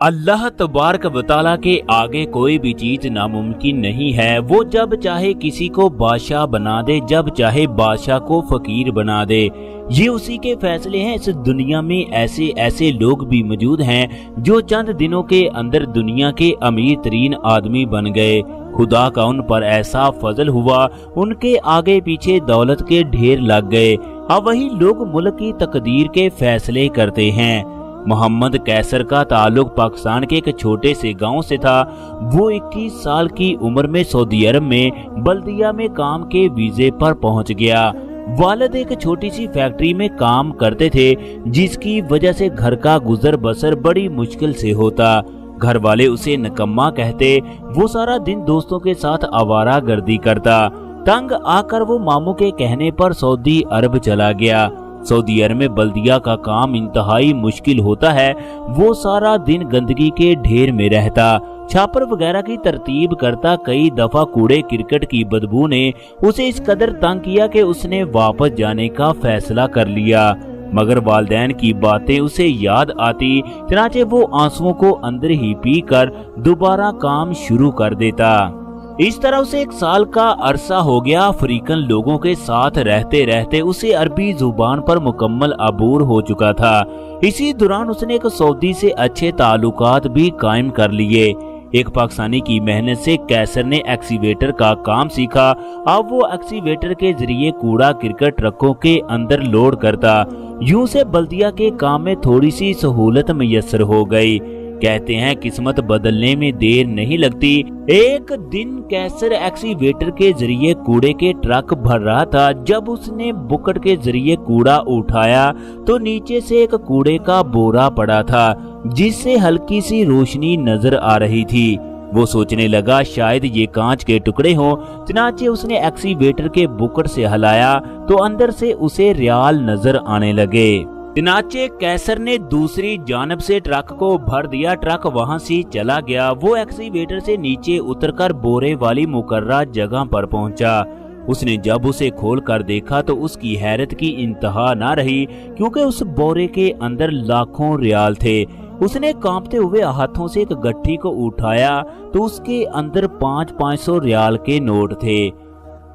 अल्लाह तबारक व तआला के आगे कोई भी चीज नामुमकिन नहीं है। वो जब चाहे किसी को बादशाह बना दे, जब चाहे बादशाह को फकीर बना दे। ये उसी के फैसले हैं। इस दुनिया में ऐसे ऐसे लोग भी मौजूद हैं जो चंद दिनों के अंदर दुनिया के अमीर तरीन आदमी बन गए। खुदा का उन पर ऐसा फजल हुआ, उनके आगे पीछे दौलत के ढेर लग गए। अब वही लोग मुल्क की तकदीर के फैसले करते हैं। मोहम्मद कैसर का ताल्लुक पाकिस्तान के एक छोटे से गांव से था। वो 21 साल की उम्र में सऊदी अरब में बल्दिया में काम के वीजे पर पहुंच गया। वालिद एक छोटी सी फैक्ट्री में काम करते थे, जिसकी वजह से घर का गुजर बसर बड़ी मुश्किल से होता। घर वाले उसे निकम्मा कहते। वो सारा दिन दोस्तों के साथ आवारा गर्दी करता। तंग आकर वो मामू के कहने पर सऊदी अरब चला गया। सऊदी अरब में बल्दिया का काम इंतहाई मुश्किल होता है। वो सारा दिन गंदगी के ढेर में रहता, छापर वगैरह की तरतीब करता। कई दफा कूड़े क्रिकेट की बदबू ने उसे इस कदर तंग किया कि उसने वापस जाने का फैसला कर लिया, मगर वालिदैन की बातें उसे याद आती। चनाचे वो आंसुओं को अंदर ही पीकर दोबारा काम शुरू कर देता। इस तरह उसे 1 साल का अरसा हो गया। अफ्रीकन लोगों के साथ रहते रहते उसे अरबी जुबान पर मुकम्मल अबूर हो चुका था। इसी दौरान उसने एक सऊदी से अच्छे ताल्लुकात भी कायम कर लिए। एक पाकिस्तानी की मेहनत से कैसर ने एक्सीवेटर का काम सीखा। अब वो एक्सीवेटर के जरिए कूड़ा क्रिकेट ट्रकों के अंदर लोड करता। यूं से बल्दिया के काम में थोड़ी सी सहूलत मैसर हो गई। कहते हैं किस्मत बदलने में देर नहीं लगती। एक दिन कैसर एक्सीवेटर के जरिए कूड़े के ट्रक भर रहा था। जब उसने बुकट के जरिए कूड़ा उठाया तो नीचे से एक कूड़े का बोरा पड़ा था, जिससे हल्की सी रोशनी नजर आ रही थी। वो सोचने लगा शायद ये कांच के टुकड़े हों। चनाचे उसने एक्सीवेटर के बुकट से हिलाया तो अंदर से उसे रियाल नजर आने लगे। चनाचे कैसर ने दूसरी जानब से ट्रक को भर दिया। ट्रक वहां से चला गया। वो एक्सीवेटर से नीचे उतरकर बोरे वाली मुकर्रा जगह पर पहुंचा। उसने जब उसे खोल कर देखा तो उसकी हैरत की इंतहा ना रही, क्योंकि उस बोरे के अंदर लाखों रियाल थे। उसने कांपते हुए हाथों से एक गट्ठी को उठाया तो उसके अंदर 500 रियाल के नोट थे।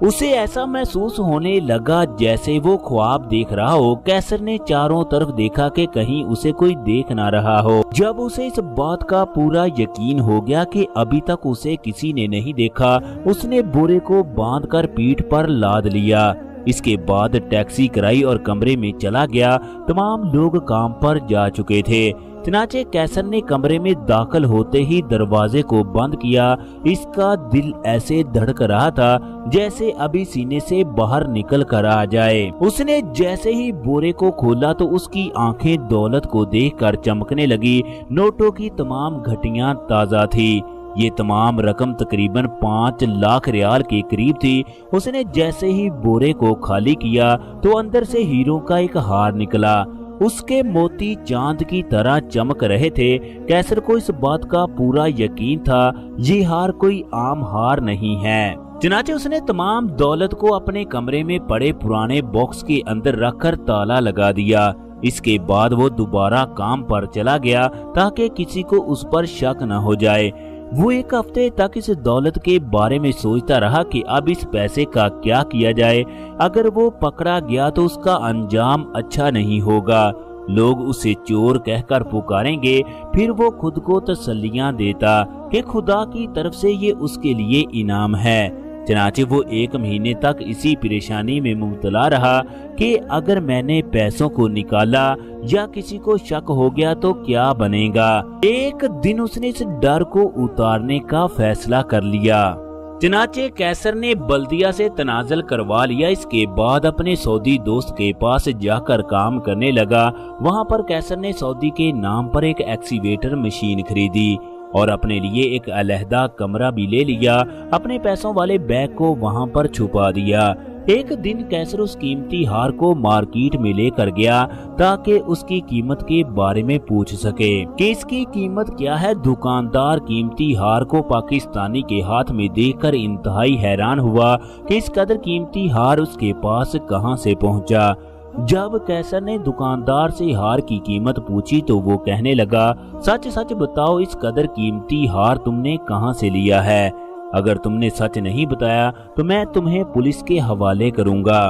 उसे ऐसा महसूस होने लगा जैसे वो ख्वाब देख रहा हो। कैसर ने चारों तरफ देखा कि कहीं उसे कोई देख ना रहा हो। जब उसे इस बात का पूरा यकीन हो गया कि अभी तक उसे किसी ने नहीं देखा, उसने बोरे को बांधकर पीठ पर लाद लिया। इसके बाद टैक्सी कराई और कमरे में चला गया। तमाम लोग काम पर जा चुके थे। चनाचे कैसर ने कमरे में दाखिल होते ही दरवाजे को बंद किया। इसका दिल ऐसे धड़क रहा था जैसे अभी सीने से बाहर निकल कर आ जाए। उसने जैसे ही बोरे को खोला तो उसकी आंखें दौलत को देखकर चमकने लगी। नोटों की तमाम घटियां ताजा थी। ये तमाम रकम तकरीबन 5 लाख रियाल के करीब थी। उसने जैसे ही बोरे को खाली किया तो अंदर से हीरों का एक हार निकला। उसके मोती चांद की तरह चमक रहे थे। कैसर को इस बात का पूरा यकीन था ये हार कोई आम हार नहीं है। चनाचे उसने तमाम दौलत को अपने कमरे में पड़े पुराने बॉक्स के अंदर रखकर ताला लगा दिया। इसके बाद वो दोबारा काम पर चला गया ताकि किसी को उस पर शक न हो जाए। वो 1 हफ्ते तक इस दौलत के बारे में सोचता रहा कि अब इस पैसे का क्या किया जाए। अगर वो पकड़ा गया तो उसका अंजाम अच्छा नहीं होगा। लोग उसे चोर कहकर पुकारेंगे। फिर वो खुद को तसल्लियां देता कि खुदा की तरफ से ये उसके लिए इनाम है। चनाचे वो 1 महीने तक इसी परेशानी में मुब्तला रहा कि अगर मैंने पैसों को निकाला या किसी को शक हो गया तो क्या बनेगा। एक दिन उसने इस डर को उतारने का फैसला कर लिया। चनाचे कैसर ने बल्दिया से तनाजल करवा लिया। इसके बाद अपने सऊदी दोस्त के पास जाकर काम करने लगा। वहां पर कैसर ने सऊदी के नाम पर एक एक्सीवेटर मशीन खरीदी और अपने लिए एक अलहदा कमरा भी ले लिया। अपने पैसों वाले बैग को वहां पर छुपा दिया। एक दिन कैसर उस कीमती हार को मार्केट में लेकर गया ताकि उसकी कीमत के बारे में पूछ सके कि इसकी कीमत क्या है। दुकानदार कीमती हार को पाकिस्तानी के हाथ में देखकर इंतहाई हैरान हुआ कि इस कदर कीमती हार उसके पास कहां से पहुंचा। जब कैसर ने दुकानदार से हार की कीमत पूछी तो वो कहने लगा, सच सच बताओ इस कदर कीमती हार तुमने कहाँ से लिया है? अगर तुमने सच नहीं बताया तो मैं तुम्हें पुलिस के हवाले करूंगा।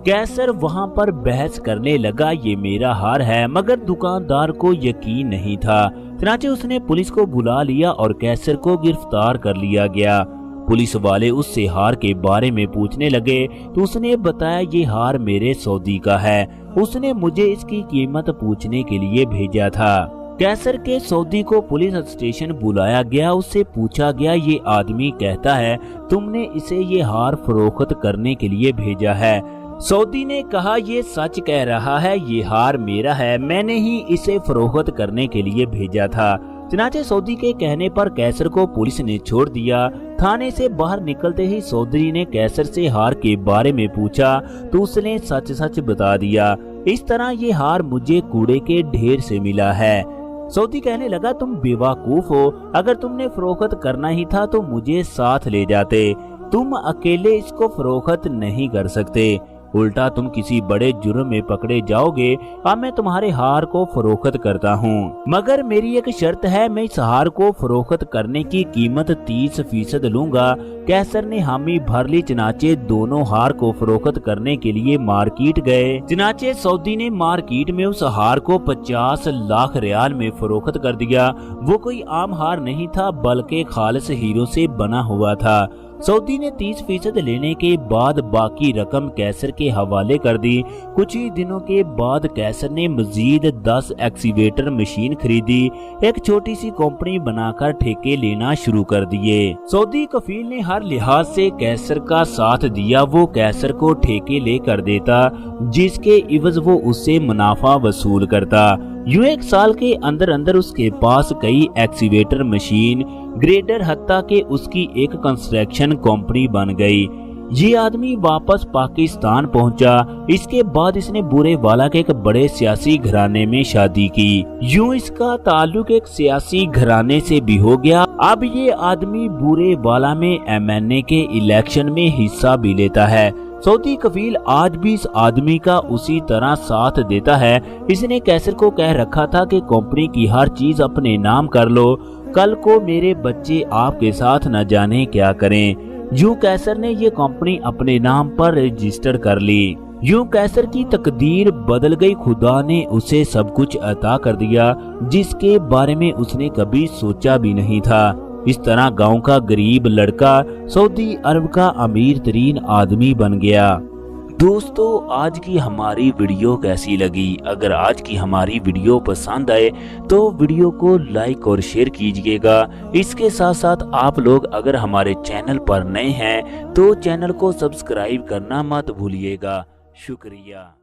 कैसर वहां पर बहस करने लगा, ये मेरा हार है, मगर दुकानदार को यकीन नहीं था। चनाचे उसने पुलिस को बुला लिया और कैसर को गिरफ्तार कर लिया गया। पुलिस वाले उससे हार के बारे में पूछने लगे तो उसने बताया, ये हार मेरे सौदी का है, उसने मुझे इसकी कीमत पूछने के लिए भेजा था। कैसर के सौदी को पुलिस स्टेशन बुलाया गया। उससे पूछा गया, ये आदमी कहता है तुमने इसे ये हार फरोख्त करने के लिए भेजा है। सौदी ने कहा, ये सच कह रहा है, ये हार मेरा है, मैंने ही इसे फरोख्त करने के लिए भेजा था। चनाचे सौदी के कहने पर कैसर को पुलिस ने छोड़ दिया। थाने से बाहर निकलते ही सौदी ने कैसर से हार के बारे में पूछा तो उसने सच सच बता दिया। इस तरह ये हार मुझे कूड़े के ढेर से मिला है। सौदी कहने लगा, तुम बेवकूफ हो, अगर तुमने फरोख्त करना ही था तो मुझे साथ ले जाते, तुम अकेले इसको फरोख्त नहीं कर सकते, उल्टा तुम किसी बड़े जुर्म में पकड़े जाओगे। अब मैं तुम्हारे हार को फरोख्त करता हूँ, मगर मेरी एक शर्त है, मैं इस हार को फरोख्त करने की कीमत 30% लूंगा। कैसर ने हामी भर ली। चनाचे दोनों हार को फरोख्त करने के लिए मार्केट गए। चनाचे सौदी ने मार्केट में उस हार को 50 लाख रियाल में फरोख्त कर दिया। वो कोई आम हार नहीं था, बल्कि खालिस हीरो से बना हुआ था। सऊदी ने 30% लेने के बाद बाकी रकम कैसर के हवाले कर दी। कुछ ही दिनों के बाद कैसर ने मजीद 10 एक्सीवेटर मशीन खरीदी, एक छोटी सी कंपनी बनाकर ठेके लेना शुरू कर दिए। सऊदी कफील ने हर लिहाज से कैसर का साथ दिया। वो कैसर को ठेके लेकर देता, जिसके इवज वो उससे मुनाफा वसूल करता। यूं एक साल के अंदर अंदर उसके पास कई एक्सीवेटर मशीन, ग्रेडर, हत्ता के उसकी एक कंस्ट्रक्शन कंपनी बन गई। ये आदमी वापस पाकिस्तान पहुंचा। इसके बाद इसने बुरे वाला के एक बड़े सियासी घराने में शादी की। यूं इसका ताल्लुक एक सियासी घराने से भी हो गया। अब ये आदमी बुरे वाला में MNA के इलेक्शन में हिस्सा भी लेता है। सऊदी कफील आज भी इस आदमी का उसी तरह साथ देता है। इसने कैसर को कह रखा था कि कंपनी की हर चीज अपने नाम कर लो, कल को मेरे बच्चे आपके साथ न जाने क्या करें। यूं कैसर ने ये कंपनी अपने नाम पर रजिस्टर कर ली। यूं कैसर की तकदीर बदल गई। खुदा ने उसे सब कुछ अता कर दिया जिसके बारे में उसने कभी सोचा भी नहीं था। इस तरह गांव का गरीब लड़का सऊदी अरब का अमीर तरीन आदमी बन गया। दोस्तों, आज की हमारी वीडियो कैसी लगी? अगर आज की हमारी वीडियो पसंद आए तो वीडियो को लाइक और शेयर कीजिएगा। इसके साथ साथ आप लोग अगर हमारे चैनल पर नए हैं तो चैनल को सब्सक्राइब करना मत भूलिएगा। शुक्रिया।